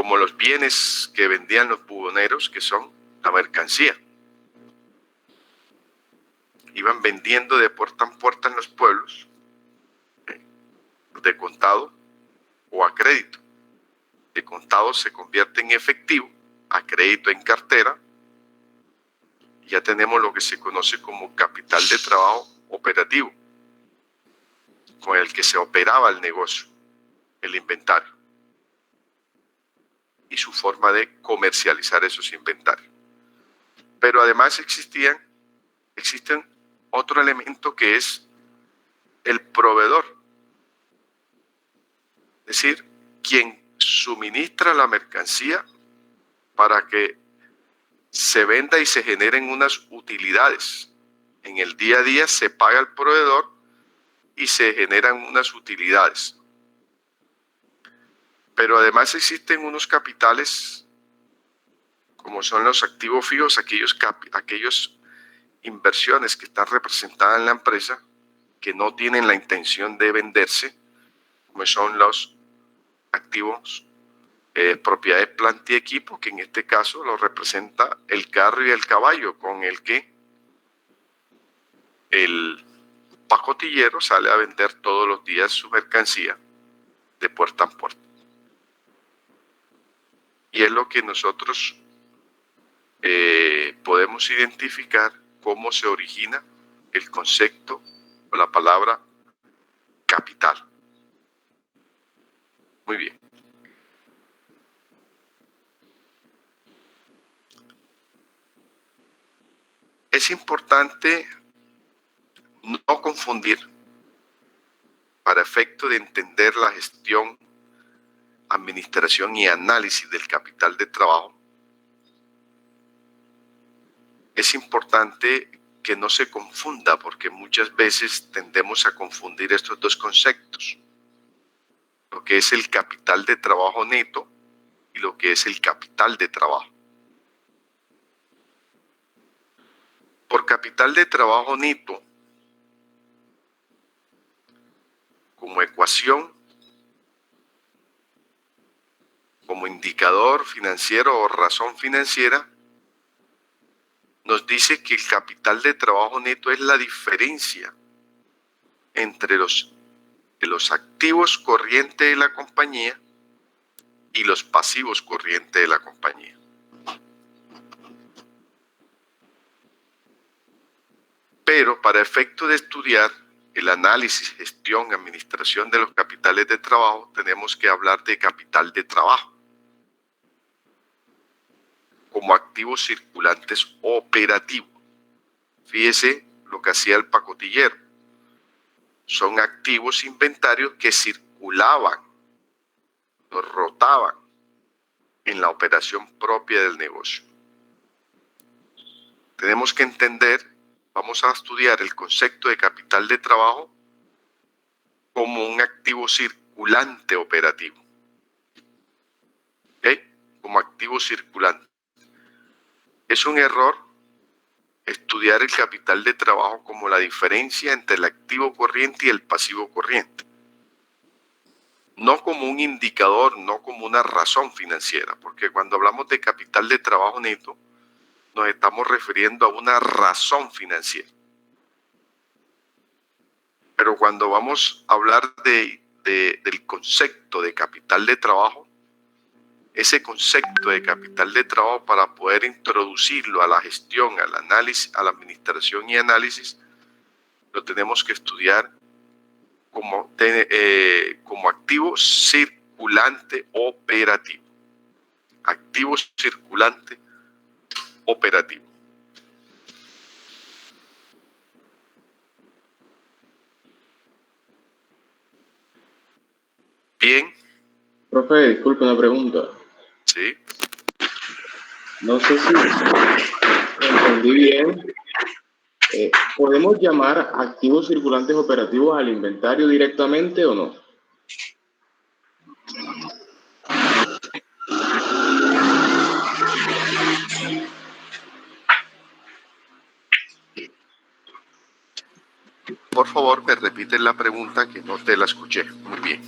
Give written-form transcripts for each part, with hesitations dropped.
como los bienes que vendían los buhoneros, que son la mercancía. Iban vendiendo de puerta en puerta en los pueblos, de contado o a crédito. De contado se convierte en efectivo, a crédito en cartera. Ya tenemos lo que se conoce como capital de trabajo operativo, con el que se operaba el negocio, el inventario, y su forma de comercializar esos inventarios. Pero además existen otro elemento que es el proveedor, es decir, quien suministra la mercancía para que se venda y se generen unas utilidades. En el día a día se paga al proveedor y se generan unas utilidades. Pero además existen unos capitales, como son los activos fijos, aquellos inversiones que están representadas en la empresa, que no tienen la intención de venderse, como son los activos, propiedades, planta y equipo, que en este caso lo representa el carro y el caballo, con el que el pacotillero sale a vender todos los días su mercancía de puerta en puerta. Y es lo que nosotros podemos identificar cómo se origina el concepto o la palabra capital. Muy bien. Es importante no confundir, para efecto de entender la gestión, administración y análisis del capital de trabajo, es importante que no se confunda, porque muchas veces tendemos a confundir estos dos conceptos, lo que es el capital de trabajo neto y lo que es el capital de trabajo. Por capital de trabajo neto, como ecuación, como indicador financiero o razón financiera, nos dice que el capital de trabajo neto es la diferencia entre los activos corrientes de la compañía y los pasivos corrientes de la compañía. Pero para efecto de estudiar el análisis, gestión, administración de los capitales de trabajo, tenemos que hablar de capital de trabajo como activos circulantes operativos. Fíjese lo que hacía el pacotillero. Son activos inventarios que circulaban, los rotaban en la operación propia del negocio. Tenemos que entender, vamos a estudiar el concepto de capital de trabajo como un activo circulante operativo. ¿Ok? Como activo circulante. Es un error estudiar el capital de trabajo como la diferencia entre el activo corriente y el pasivo corriente. No como un indicador, no como una razón financiera, porque cuando hablamos de capital de trabajo neto, nos estamos refiriendo a una razón financiera. Pero cuando vamos a hablar del concepto de capital de trabajo, ese concepto de capital de trabajo, para poder introducirlo a la gestión, al análisis, a la administración y análisis, lo tenemos que estudiar como activo circulante operativo. Activo circulante operativo. Bien. Profe, disculpe una pregunta. Sí. No sé si entendí bien. ¿Podemos llamar activos circulantes operativos al inventario directamente o no? Por favor, me repiten la pregunta, que no te la escuché muy bien.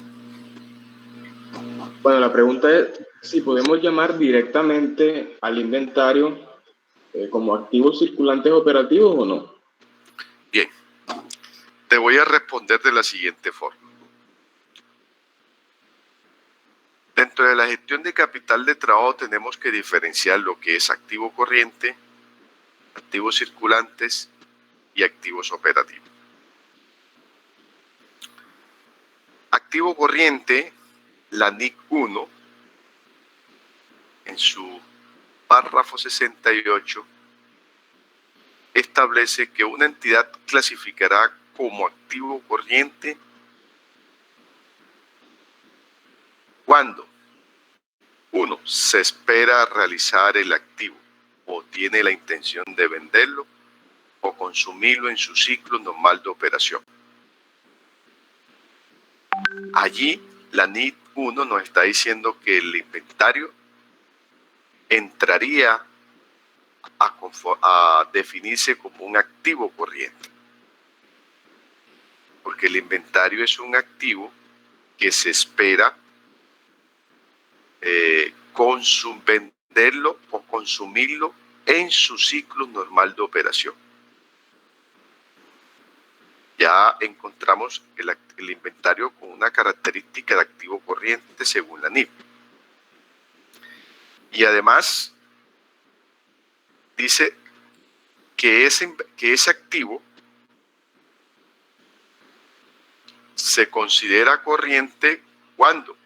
Bueno, la pregunta es, Sí, podemos llamar directamente al inventario como activos circulantes operativos o no. Bien, te voy a responder de la siguiente forma. Dentro de la gestión de capital de trabajo tenemos que diferenciar lo que es activo corriente, activos circulantes y activos operativos. Activo corriente, la NIC 1, en su párrafo 68, establece que una entidad clasificará como activo corriente cuando 1. Se espera realizar el activo o tiene la intención de venderlo o consumirlo en su ciclo normal de operación. Allí la NIT 1 nos está diciendo que el inventario entraría a definirse como un activo corriente, porque el inventario es un activo que se espera venderlo o consumirlo en su ciclo normal de operación. Ya encontramos el inventario con una característica de activo corriente según la NIP. Y además dice que ese activo se considera corriente cuando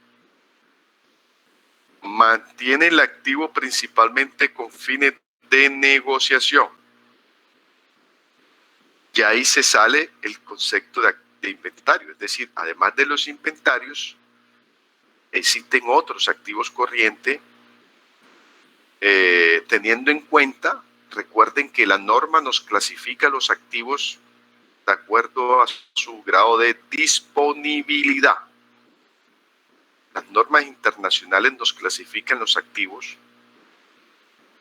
mantiene el activo principalmente con fines de negociación. Y ahí se sale el concepto de inventario, es decir, además de los inventarios, existen otros activos corrientes, teniendo en cuenta, recuerden que la norma nos clasifica los activos de acuerdo a su grado de disponibilidad. Las normas internacionales nos clasifican los activos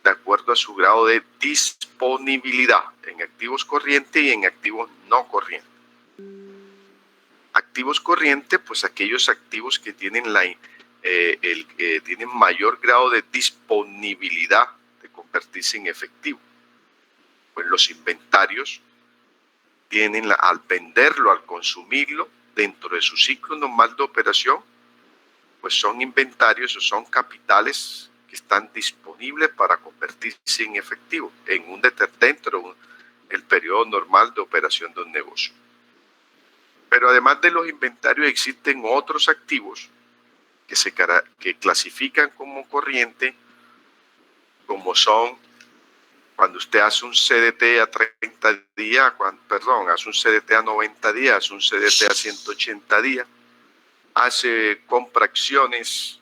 de acuerdo a su grado de disponibilidad en activos corrientes y en activos no corrientes. Activos corrientes, pues aquellos activos que tienen tienen mayor grado de disponibilidad de convertirse en efectivo. Pues los inventarios tienen al venderlo, al consumirlo, dentro de su ciclo normal de operación, pues son inventarios o son capitales que están disponibles para convertirse en efectivo dentro del periodo normal de operación de un negocio. Pero además de los inventarios existen otros activos que clasifican como corriente, como son cuando usted hace un CDT a 30 días, hace un CDT a 90 días, hace un CDT a 180 días, hace compra acciones,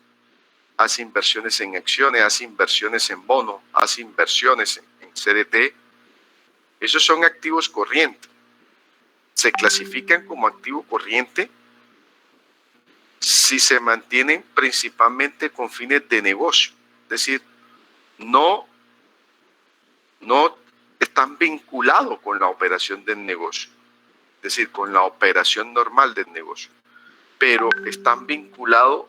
hace inversiones en acciones, hace inversiones en bonos, hace inversiones en CDT. Esos son activos corrientes. Se clasifican como activo corriente si se mantienen principalmente con fines de negocio, es decir, no están vinculados con la operación del negocio, es decir, con la operación normal del negocio, pero están vinculados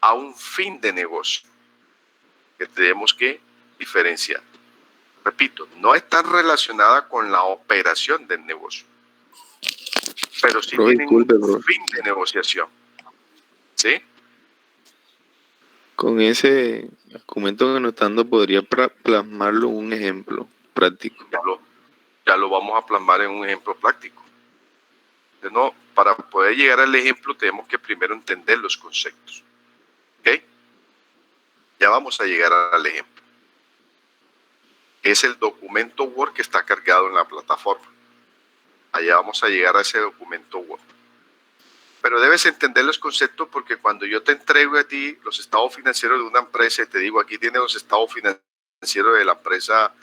a un fin de negocio que tenemos que diferenciar. Repito, no están relacionadas con la operación del negocio, pero sí tienen un fin de negociación. ¿Sí? Con ese argumento que nos está dando, podría plasmarlo en un ejemplo práctico. Ya lo vamos a plasmar en un ejemplo práctico. No, para poder llegar al ejemplo tenemos que primero entender los conceptos. ¿Ok? Ya vamos a llegar al ejemplo. Es el documento Word que está cargado en la plataforma. Allá vamos a llegar a ese documento Word. Pero debes entender los conceptos porque cuando yo te entrego a ti los estados financieros de una empresa y te digo, aquí tienes los estados financieros de la empresa